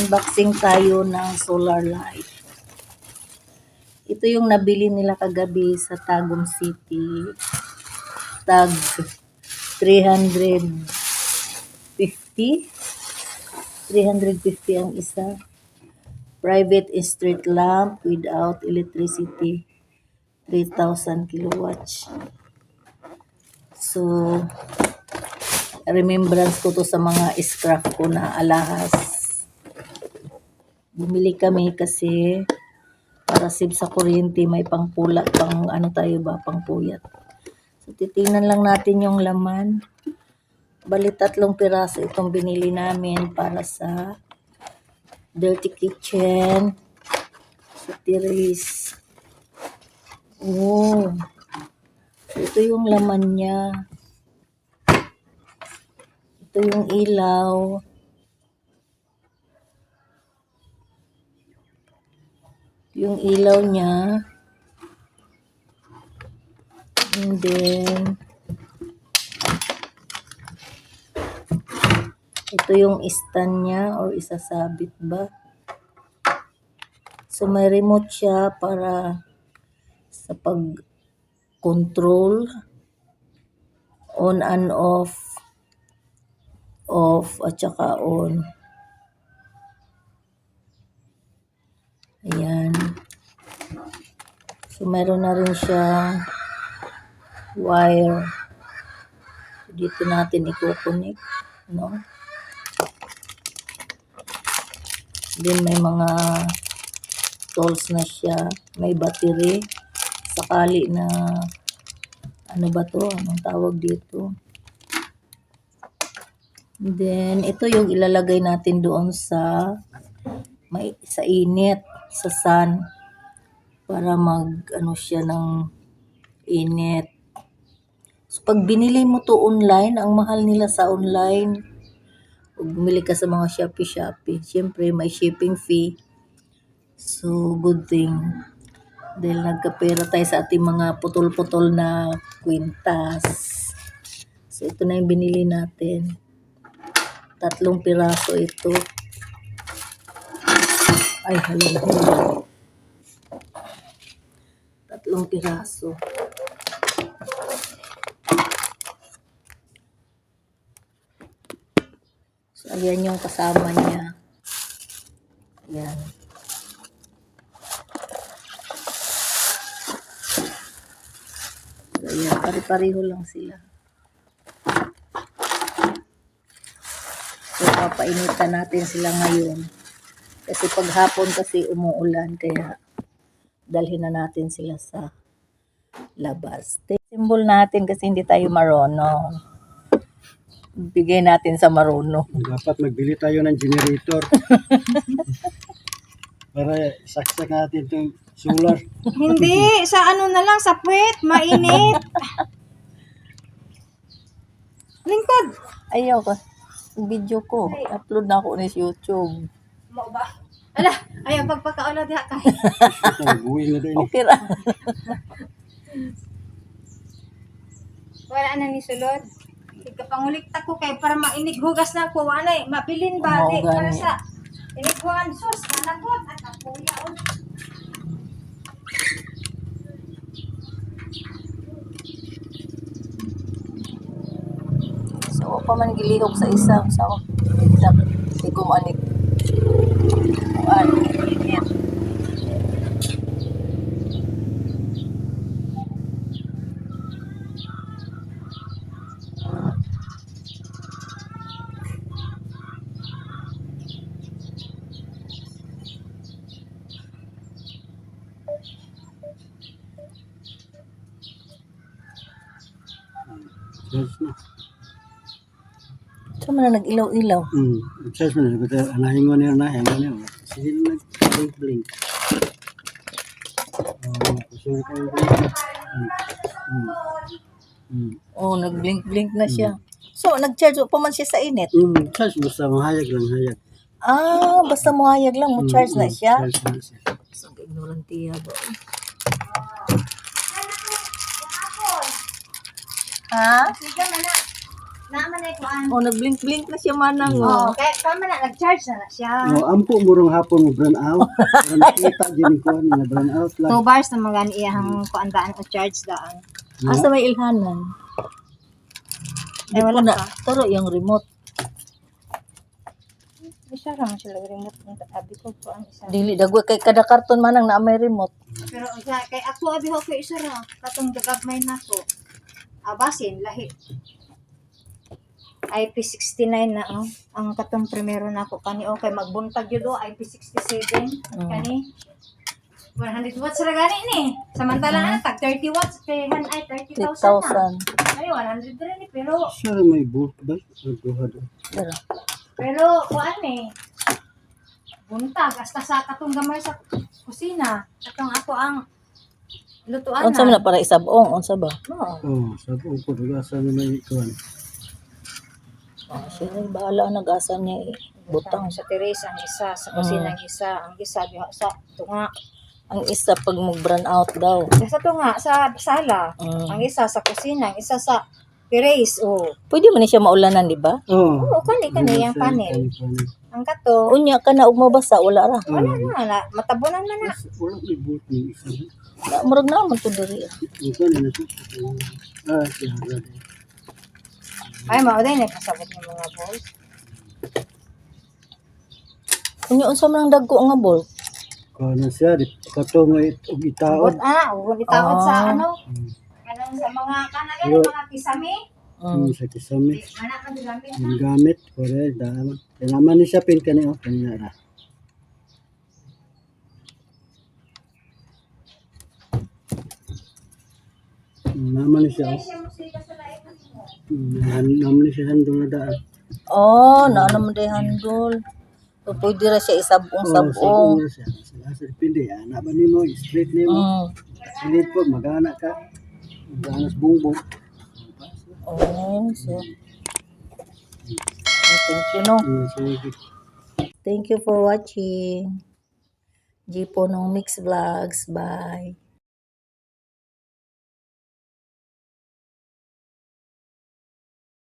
Mag-unboxing tayo ng solar light. Ito yung nabili nila kagabi sa Tagum City. Tag 350. 350 ang isa. Private street lamp without electricity. 3,000 kilowatts. So, remembrance ko to sa mga scrap ko na alahas. Bumili kami kasi para save sa kuryente, may pangpulat, pang ano tayo ba, pangpuyat. So, titingnan lang natin yung laman. Bali, 3 piraso itong binili namin para sa dirty kitchen. Sa tiris. Oh. So, ito yung laman niya. Ito yung ilaw. Yung ilaw niya. And then, ito yung stand niya or isasabit ba. So, may remote siya para sa pag-control. On and off. Off at saka on. Ayan. So, meron na rin siyang wire. Dito natin i-connect, no? Then, may mga tools na siya. May battery. Sakali na, ano ba to? Anong tawag dito? Then, ito yung ilalagay natin doon sa init, sa sun. Para ano siya ng init. So, pag binili mo to online, ang mahal nila sa online. Pag bumili ka sa mga Shopee, syempre may shipping fee. So, good thing. Dahil nagkapera tayo sa ating mga putol-putol na kwintas. So, ito na yung binili natin. 3 piraso ito. Ay, halala. 3 piraso. So, ayan yung kasama niya. Ayan. So, ayan. Pari-pariho lang sila. So, papainitan natin sila ngayon. Kasi paghapon kasi umuulan, kaya dalhin na natin sila sa labas. Symbol natin kasi hindi tayo marunong. Bigay natin sa marunong. Dapat magbili tayo ng generator. Para saksak natin itong solar. Hindi, sa ano na lang, sa puwet, mainit. Lingkod. Ayaw ko. Video ko. Upload na ako sa YouTube. Mo ba? Ala, ayaw pagpakaula diha kay. Ito, buhay na din. Okay ra. Wala na ni sulod. Ikapangulikta ko kay para mainig hugas na ko anay mabilin ba di para sa iniguan sus managot at kuya on. So, paman gilihok sa isa. So, hindi ko manik. Charge na. So, man nag-ilaw-ilaw. Charge na. Anahin mo niya na. Sige na nag-blink. Kusuri kayo blink. Oh, nag-blink-blink na siya. So, nag-charge pa man siya sa init. Charge basta mahayag lang, hayag. Ah, basta mahayag lang, mo charge na siya. Charge na siya. So, ignorantiya ba? Ha? Sige man na. Naman na ikuan. Oh, nag-blink-blink na siya manang. Oh, Oh. kaya tama na nag-charge na siya. No, ampo murong hapon mo brand out. Para nakita din ko ni na brand out 2 lang. bars na mga iyang kuan daan o charge daan. Asa may ilhanan? Ay, wala na. pa. Turo yung remote. Isa lang sila remote ng abi ko kuan isa. Dili dagway kay kada karton manang na may remote. Pero kay ako abi ko kay isa ra katong dagagmay nako. Abasin lahi. IP69 na ang katong primero nako kani okay magbuntag gyud IP67 kani 100 watts ra gani ni. Samantala na tag 30 watts kay ay 30,000 na. 3,000. Ay 100 ra ni pero Siya may buhok ba? Duha do. pero kuan ni buntag hasta sa katong gamay sa kusina. Katong ako ang lutuan Unsa man na para isabong, unsa ba? Oo. Oh, sabi ko duga sa may kuan. Siya rin bahala nag-asa niya Butang butang. sa terrace ang isa, sa kusina ang isa, ang isa diha sa tunga. Ang isa pag mag-brand out daw. Sa tunga sa sala, ang isa sa kusina, ang isa sa terrace. Oh. Pwede man ni siya maulanan, di ba? Oh. Oo, kani yung panel. Ang kato, Unya ka na ug mabasa wala ra. wala na, matabunan man na. Wala may buhok ni isa. Murag na man to diri. Ang kuan na to. Ah, siya ra. Ay, mauday na pasabot ng mga balls. Unya unsa man ang dagko nga ball? Kuan na siya di katong og itaod. Huwag itawad sa Ah. ano. Kanang sa mga kanagan, mga kisame. Sa kisame. Anak ka dilamit na. Ang gamit kore dama. Naman ni siya pin kani oh kanya ra. Naman ni siya. Siya musika sa lahat mo. Naman ni siya handol na daan. Oh, na naman day handle. So, pwede ra siya isabong-sabong. Sa siya. Sa depende ana ba nimo straight nimo. Pilit po magana ka. Magana sa bungbong. Oh, so. Thank you, no? Sige. Thank you for watching. Jipo ng Mix Vlogs. Bye.